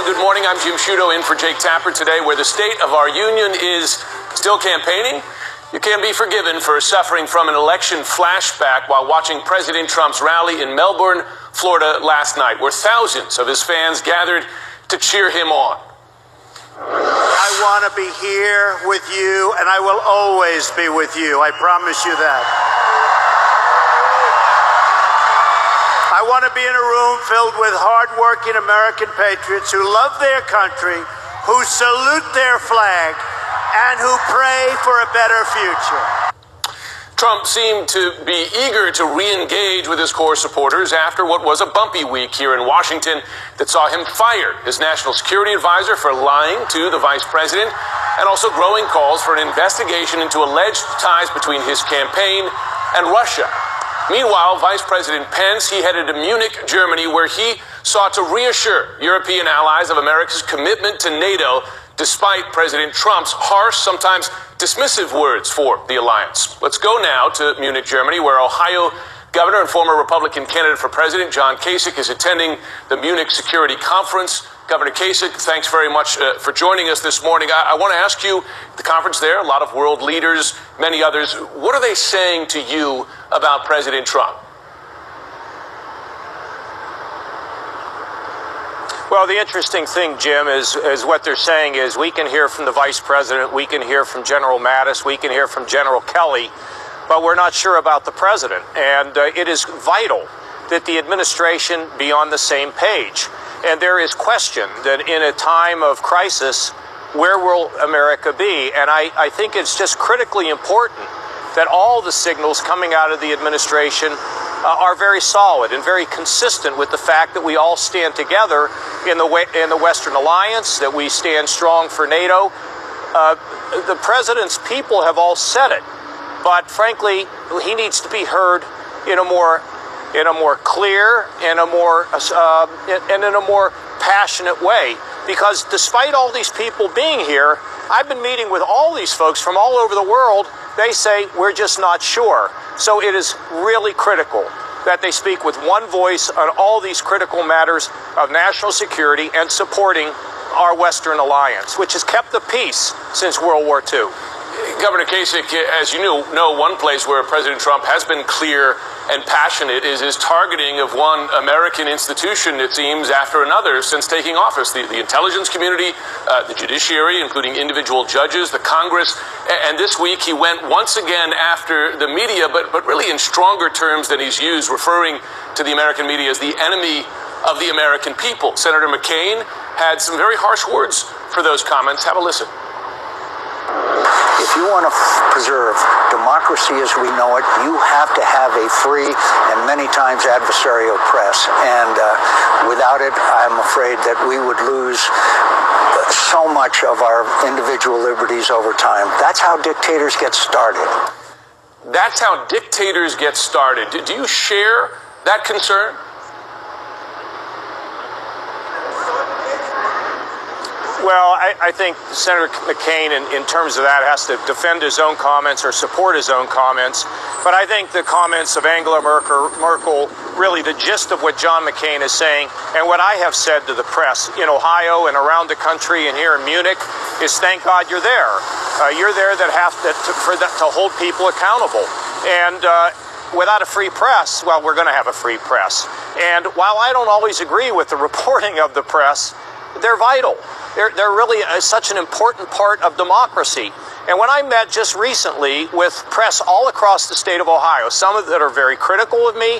everyone. Good morning. I'm Jim Sciutto in for Jake Tapper today, where the state of our union is still campaigning. You can be forgiven for suffering from an election flashback while watching President Trump's rally in Melbourne, Florida last night, where thousands of his fans gathered to cheer him on. I want to be here with you, and I will always be with you. I promise you that. I want to be in a room filled with hardworking American patriots who love their country, who salute their flag, and who pray for a better future. Trump seemed to be eager to re-engage with his core supporters after what was a bumpy week here in Washington that saw him fire his national security advisor for lying to the vice president, and also growing calls for an investigation into alleged ties between his campaign and Russia. Meanwhile, Vice President Pence, he headed to Munich, Germany, where he sought to reassure European allies of America's commitment to NATO, despite President Trump's harsh, sometimes dismissive words for the alliance. Let's go now to Munich, Germany, where Ohio Governor and former Republican candidate for president John Kasich is attending the Munich Security Conference. Governor Kasich, thanks very much for joining us this morning. I want to ask you, the conference there, a lot of world leaders, many others, what are they saying to you about President Trump? Well, the interesting thing, Jim, is what they're saying is we can hear from the vice president, we can hear from General Mattis, we can hear from General Kelly, but we're not sure about the president. And it is vital that the administration be on the same page. And there is question that in a time of crisis, where will America be? And I think it's just critically important that all the signals coming out of the administration are very solid and very consistent with the fact that we all stand together in the Western Alliance, that we stand strong for NATO. The president's people have all said it, but frankly, he needs to be heard in a more clear and in a more passionate way. Because despite all these people being here, I've been meeting with all these folks from all over the world. They say, we're just not sure. So it is really critical that they speak with one voice on all these critical matters of national security and supporting our Western alliance, which has kept the peace since World War II. Governor Kasich, as you know, one place where President Trump has been clear and passionate is his targeting of one American institution, it seems, after another since taking office. The intelligence community, the judiciary, including individual judges, the Congress, and this week he went once again after the media, but really in stronger terms than he's used, referring to the American media as the enemy of the American people. Senator McCain had some very harsh words for those comments. Have a listen. If you want to preserve democracy as we know it, you have to have a free and many times adversarial press. And without it, I'm afraid that we would lose so much of our individual liberties over time. That's how dictators get started. That's how dictators get started. Do you share that concern? Well, I think Senator McCain, in terms of that, has to defend his own comments or support his own comments. But I think the comments of Angela Merkel, really the gist of what John McCain is saying, and what I have said to the press in Ohio and around the country and here in Munich, is thank God you're there. You're there to hold people accountable. And without a free press, well, we're going to have a free press. And while I don't always agree with the reporting of the press, they're vital. They're really such an important part of democracy. And when I met just recently with press all across the state of Ohio, some of that are very critical of me,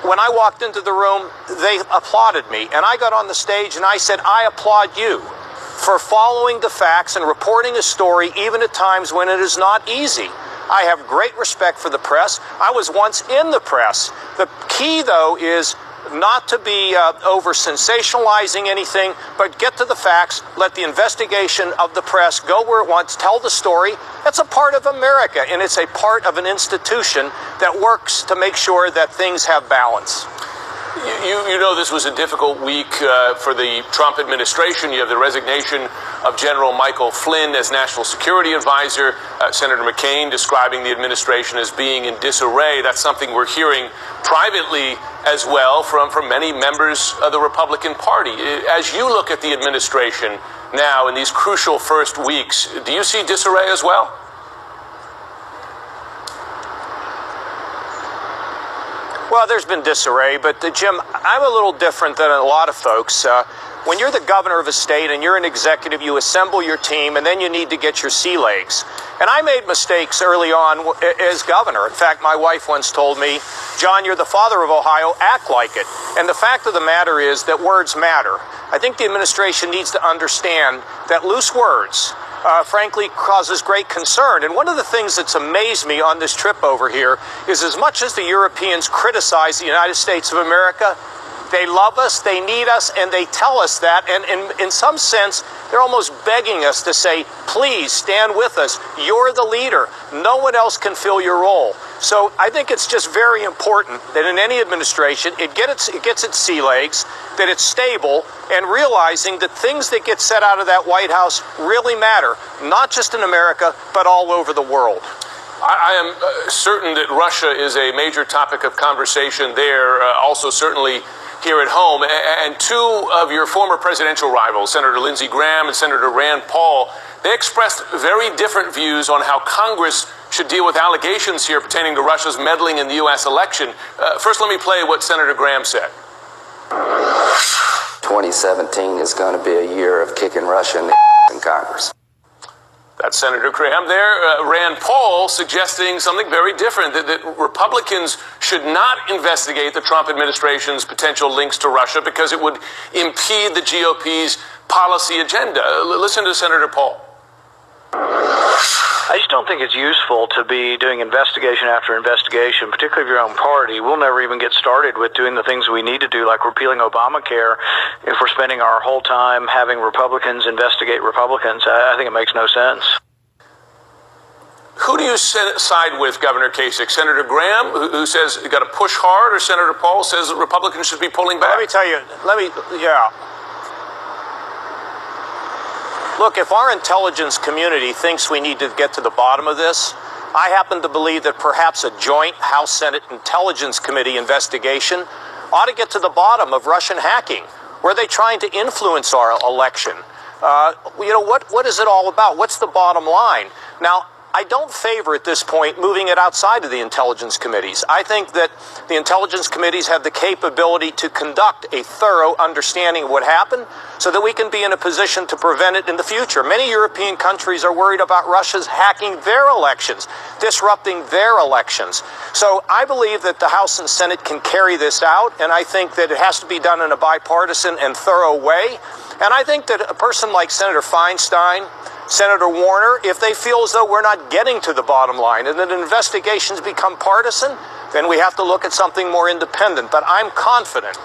when I walked into the room, they applauded me. And I got on the stage and I said, I applaud you for following the facts and reporting a story even at times when it is not easy. I have great respect for the press. I was once in the press. The key, though, is not to be over-sensationalizing anything, but get to the facts, let the investigation of the press go where it wants, tell the story. That's a part of America, and it's a part of an institution that works to make sure that things have balance. You know this was a difficult week for the Trump administration. You have the resignation of General Michael Flynn as National Security Advisor. Senator McCain describing the administration as being in disarray. That's something we're hearing privately as well from many members of the Republican Party. As you look at the administration now in these crucial first weeks, do you see disarray as well? Well, there's been disarray, but Jim, I'm a little different than a lot of folks. When you're the governor of a state and you're an executive, you assemble your team, and then you need to get your sea legs. And I made mistakes early on as governor. In fact, my wife once told me, John, you're the father of Ohio, act like it. And the fact of the matter is that words matter. I think the administration needs to understand that loose words, frankly, causes great concern. And one of the things that's amazed me on this trip over here is as much as the Europeans criticize the United States of America, they love us, they need us, and they tell us that. And in some sense, they're almost begging us to say, please stand with us. You're the leader. No one else can fill your role. So I think it's just very important that in any administration, it gets its sea legs, that it's stable, and realizing that things that get said out of that White House really matter, not just in America, but all over the world. I am certain that Russia is a major topic of conversation there, also certainly here at home. And two of your former presidential rivals, Senator Lindsey Graham and Senator Rand Paul, they expressed very different views on how Congress should deal with allegations here pertaining to Russia's meddling in the U.S. election. First, let me play what Senator Graham said. 2017 is going to be a year of kicking Russia in Congress. That's Senator Graham there. Rand Paul suggesting something very different, that Republicans should not investigate the Trump administration's potential links to Russia because it would impede the GOP's policy agenda. Listen to Senator Paul. I just don't think it's useful to be doing investigation after investigation, particularly of your own party. We'll never even get started with doing the things we need to do, like repealing Obamacare, if we're spending our whole time having Republicans investigate Republicans. I think it makes no sense. Who do you side with, Governor Kasich? Senator Graham, who says you got to push hard, or Senator Paul says that Republicans should be pulling back? Let me tell you, Look, if our intelligence community thinks we need to get to the bottom of this, I happen to believe that perhaps a joint House-Senate Intelligence Committee investigation ought to get to the bottom of Russian hacking. Were they trying to influence our election? What is it all about? What's the bottom line? Now, I don't favor at this point moving it outside of the intelligence committees. I think that the intelligence committees have the capability to conduct a thorough understanding of what happened so that we can be in a position to prevent it in the future. Many European countries are worried about Russia's hacking their elections, disrupting their elections. So I believe that the House and Senate can carry this out, and I think that it has to be done in a bipartisan and thorough way. And I think that a person like Senator Feinstein, Senator Warner, if they feel as though we're not getting to the bottom line and that investigations become partisan, then we have to look at something more independent. But I'm confident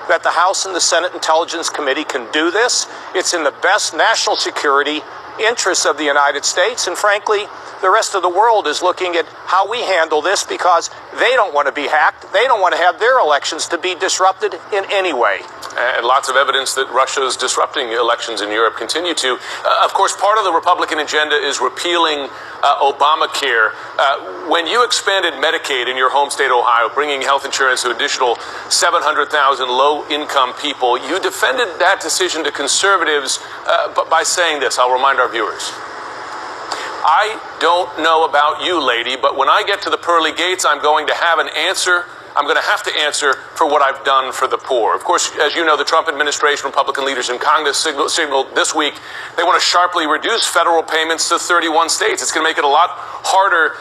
that the House and the Senate Intelligence Committee can do this. It's in the best national security interests of the United States. And frankly, the rest of the world is looking at how we handle this because they don't want to be hacked. They don't want to have their elections to be disrupted in any way. And lots of evidence that Russia's disrupting elections in Europe continue to. Of course, part of the Republican agenda is repealing Obamacare. When you expanded Medicaid in your home state, Ohio, bringing health insurance to additional 700,000 low-income people, you defended that decision to conservatives by saying this. I'll remind our viewers. I don't know about you, lady, but when I get to the pearly gates, I'm going to have an answer. I'm going to have to answer for what I've done for the poor. Of course, as you know, the Trump administration, Republican leaders in Congress signaled this week they want to sharply reduce federal payments to 31 states. It's going to make it a lot harder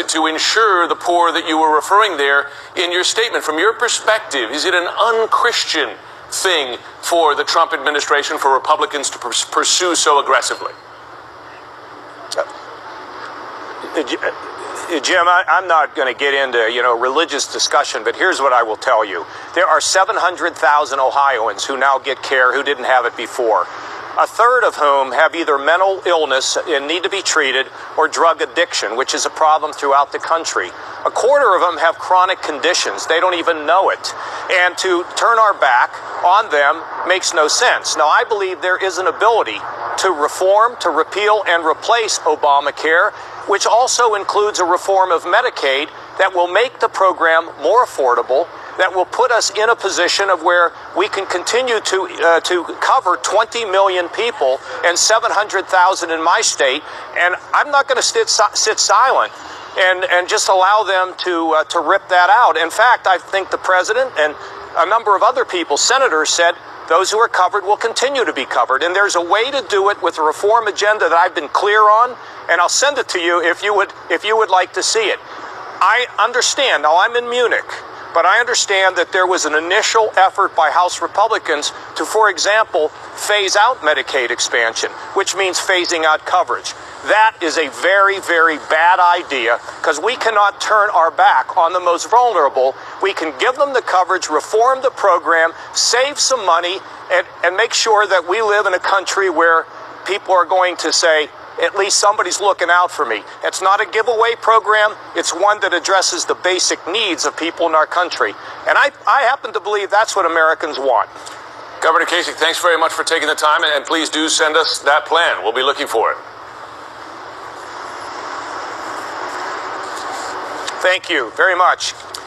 to insure the poor that you were referring there in your statement. From your perspective, is it an unchristian thing for the Trump administration, for Republicans to pursue so aggressively? Jim, I'm not going to get into, religious discussion, but here's what I will tell you. There are 700,000 Ohioans who now get care who didn't have it before. a third of whom have either mental illness and need to be treated or drug addiction, which is a problem throughout the country. A quarter of them have chronic conditions. They don't even know it. And to turn our back on them makes no sense. Now, I believe there is an ability to reform, to repeal, and replace Obamacare, which also includes a reform of Medicaid that will make the program more affordable, that will put us in a position of where we can continue to cover 20 million people and 700,000 in my state. And I'm not going to sit silent and just allow them to rip that out. In fact, I think the president and a number of other people, senators, said those who are covered will continue to be covered. And there's a way to do it with a reform agenda that I've been clear on, and I'll send it to you if you would like to see it. I understand, now I'm in Munich, but I understand that there was an initial effort by House Republicans to, for example, phase out Medicaid expansion, which means phasing out coverage. That is a very, very bad idea because we cannot turn our back on the most vulnerable. We can give them the coverage, reform the program, save some money, and make sure that we live in a country where people are going to say, at least somebody's looking out for me. It's not a giveaway program. It's one that addresses the basic needs of people in our country. And I happen to believe that's what Americans want. Governor Kasich, thanks very much for taking the time, and please do send us that plan. We'll be looking for it. Thank you very much.